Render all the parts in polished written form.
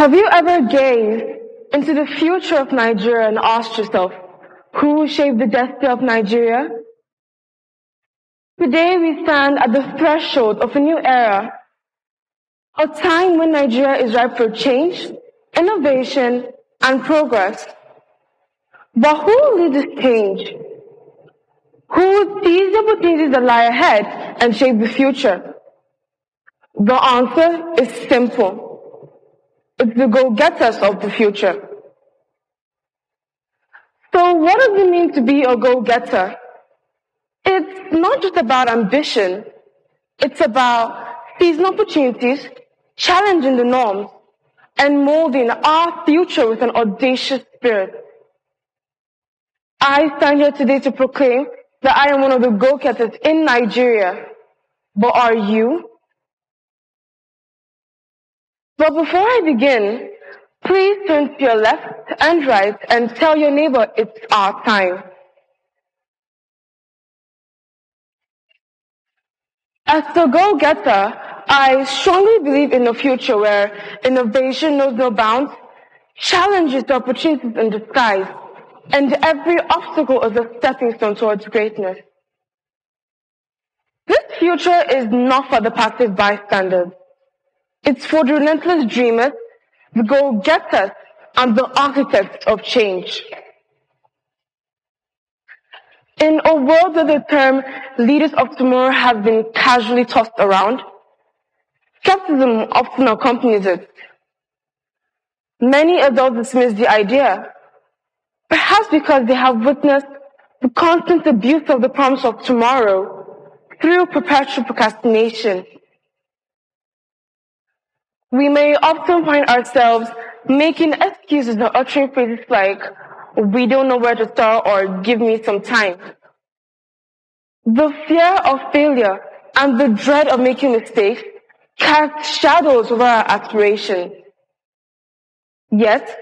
Have you ever gazed into the future of Nigeria and asked yourself, who will shape the destiny of Nigeria? Today we stand at the threshold of a new era, a time when Nigeria is ripe for change, innovation, and progress. But who will lead this change? Who will seize the opportunities that lie ahead and shape the future? The answer is simple. It's the go-getters of the future. So what does it mean to be a go-getter? It's not just about ambition. It's about seizing opportunities, challenging the norms, and molding our future with an audacious spirit. I stand here today to proclaim that I am one of the go-getters in Nigeria. But are you? But before I begin, please turn to your left and right and tell your neighbor it's our time. As a go-getter, I strongly believe in a future where innovation knows no bounds, challenges the opportunities in disguise, and every obstacle is a stepping stone towards greatness. This future is not for the passive bystanders. It's for the relentless dreamers, the go-getters, and the architects of change. In a world where the term leaders of tomorrow has been casually tossed around, skepticism often accompanies it. Many adults dismiss the idea, perhaps because they have witnessed the constant abuse of the promise of tomorrow through perpetual procrastination. We may often find ourselves making excuses or uttering phrases like, "We don't know where to start," or "Give me some time." The fear of failure and the dread of making mistakes cast shadows over our aspirations. Yet,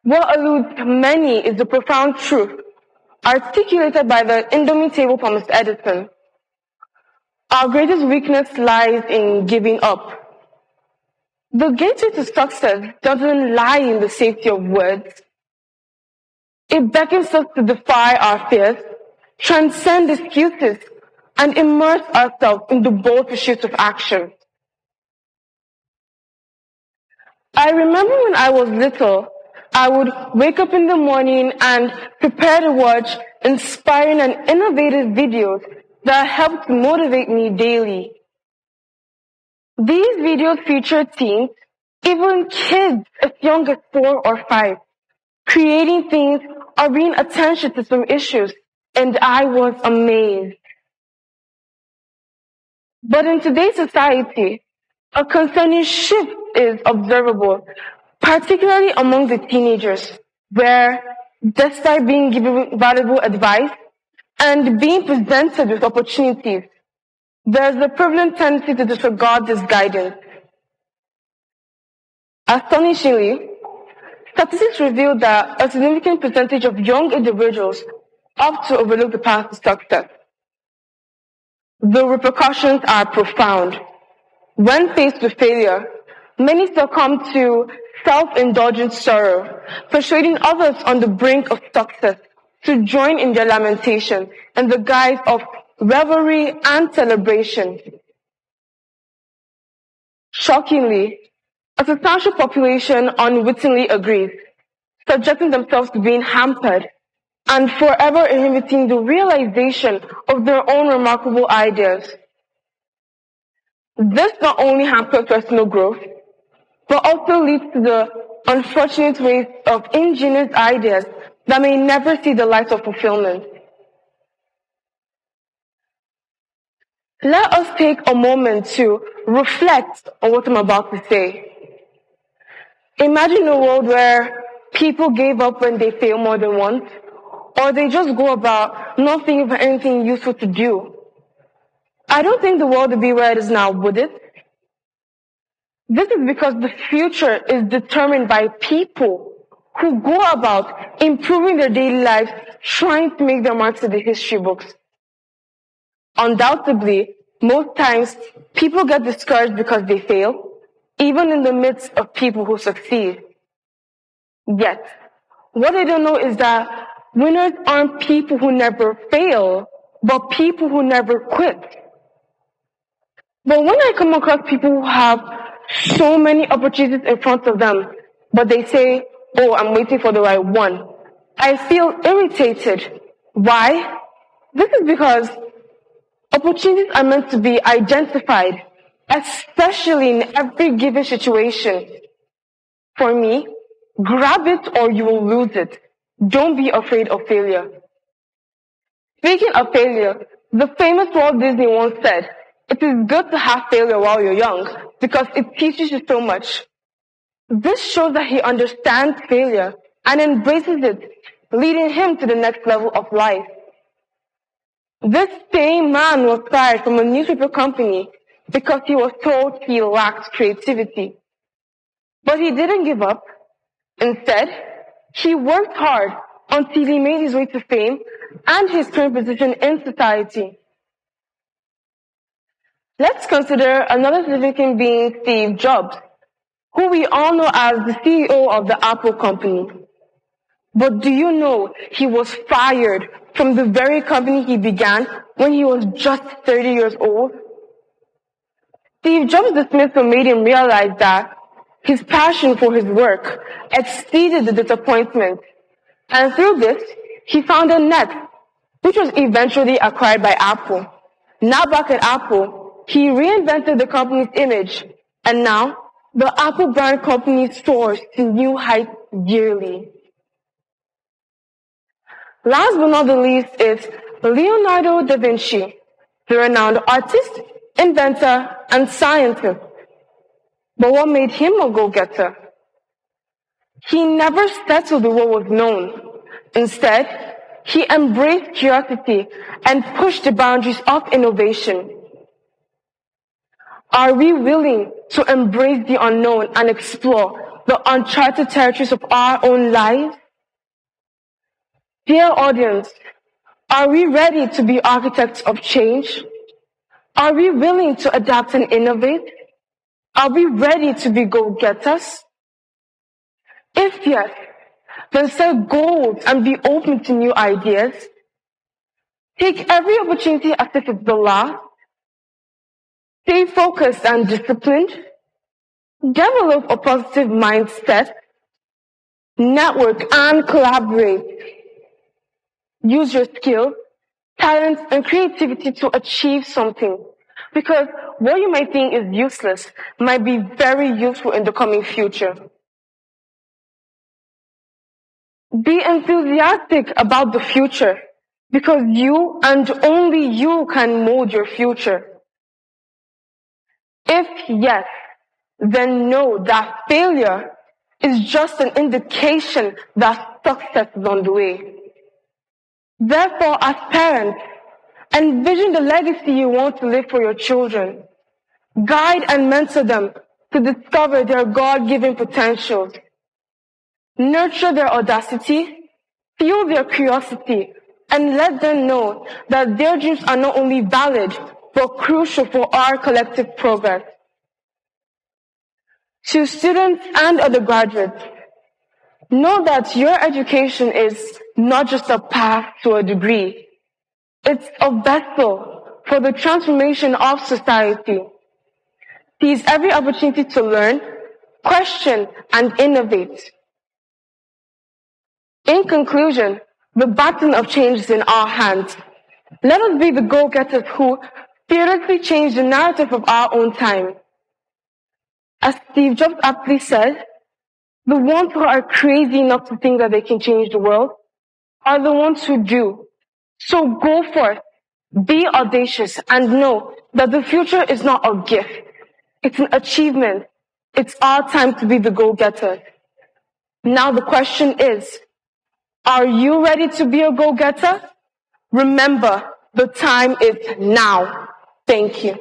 what eludes many is the profound truth articulated by the indomitable Thomas Edison. Our greatest weakness lies in giving up. The gateway to success doesn't lie in the safety of words. It beckons us to defy our fears, transcend excuses, and immerse ourselves in the bold pursuit of action. I remember when I was little, I would wake up in the morning and prepare to watch inspiring and innovative videos that helped motivate me daily. These videos feature teens, even kids as young as 4 or 5, creating things or bringing attention to some issues, and I was amazed. But in today's society, a concerning shift is observable, particularly among the teenagers, where, despite being given valuable advice and being presented with opportunities, there's a prevalent tendency to disregard this guidance. Astonishingly, statistics reveal that a significant percentage of young individuals opt to overlook the path to success. The repercussions are profound. When faced with failure, many succumb to self-indulgent sorrow, persuading others on the brink of success to join in their lamentation in the guise of revelry and celebration. Shockingly, a substantial population unwittingly agrees, subjecting themselves to being hampered and forever inhibiting the realization of their own remarkable ideas. This not only hampers personal growth, but also leads to the unfortunate waste of ingenious ideas that may never see the light of fulfillment. Let us take a moment to reflect on what I'm about to say. Imagine a world where people gave up when they fail more than once, or they just go about not thinking of anything useful to do. I don't think the world would be where it is now, would it? This is because the future is determined by people who go about improving their daily lives, trying to make their marks in the history books. Undoubtedly, most times, people get discouraged because they fail, even in the midst of people who succeed. Yet, what they don't know is that winners aren't people who never fail, but people who never quit. But when I come across people who have so many opportunities in front of them, but they say, oh, I'm waiting for the right one, I feel irritated. Why? This is because opportunities are meant to be identified, especially in every given situation. For me, grab it or you will lose it. Don't be afraid of failure. Speaking of failure, the famous Walt Disney once said, it is good to have failure while you're young because it teaches you so much. This shows that he understands failure and embraces it, leading him to the next level of life. This same man was fired from a newspaper company because he was told he lacked creativity. But he didn't give up. Instead, he worked hard until he made his way to fame and his current position in society. Let's consider another significant being Steve Jobs, who we all know as the CEO of the Apple company. But do you know he was fired from the very company he began when he was just 30 years old? Steve Jobs' dismissal made him realize that his passion for his work exceeded the disappointment. And through this, he founded Net, which was eventually acquired by Apple. Now back at Apple, he reinvented the company's image, and now the Apple brand company soars to new heights yearly. Last but not the least is Leonardo da Vinci, the renowned artist, inventor, and scientist. But what made him a go-getter? He never settled with what was known. Instead, he embraced curiosity and pushed the boundaries of innovation. Are we willing to embrace the unknown and explore the uncharted territories of our own lives? Dear audience, are we ready to be architects of change? Are we willing to adapt and innovate? Are we ready to be go-getters? If yes, then set goals and be open to new ideas. Take every opportunity as if it's the last. Stay focused and disciplined. Develop a positive mindset. Network and collaborate. Use your skills, talents, and creativity to achieve something. Because what you might think is useless might be very useful in the coming future. Be enthusiastic about the future, because you and only you can mold your future. If yes, then know that failure is just an indication that success is on the way. Therefore, as parents, envision the legacy you want to leave for your children. Guide and mentor them to discover their God-given potentials. Nurture their audacity, fuel their curiosity, and let them know that their dreams are not only valid, but crucial for our collective progress. To students and undergraduates, know that your education is not just a path to a degree. It's a vessel for the transformation of society. Seize every opportunity to learn, question, and innovate. In conclusion, the baton of change is in our hands. Let us be the go-getters who fearlessly change the narrative of our own time. As Steve Jobs aptly said, the ones who are crazy enough to think that they can change the world are the ones who do. So go forth, be audacious, and know that the future is not a gift. It's an achievement. It's our time to be the go-getters. Now the question is, are you ready to be a go-getter? Remember, the time is now. Thank you.